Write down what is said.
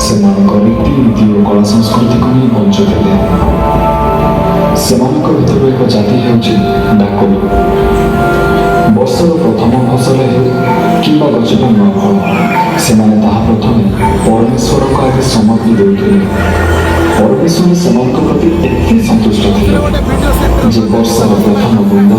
ସେମାନଙ୍କ ରୀତିନୀତି ଓ କଳା ସଂସ୍କୃତିକୁ ନେଇ ବଞ୍ଚୁଥିଲେ। ସେମାନଙ୍କ ଭିତରୁ ଏକ ଜାତି ହେଉଛି ଡାକୋଇ। ବର୍ଷର ପ୍ରଥମ ଫସଲ ହେଉ କିମ୍ବା ଗଛର ନୂଆ ଫଳ, ସେମାନେ ତାହା ପ୍ରଥମେ ପରମେଶ୍ୱରଙ୍କ ଆଗେ ସମର୍ପି ଦେଉଥିଲେ। ପରମେଶ୍ୱର ସେମାନଙ୍କ ପ୍ରତି ଏତେ ସନ୍ତୁଷ୍ଟ ଥିଲେ ଯେ ବର୍ଷାର ପ୍ରଥମ ବୁନ୍ଦା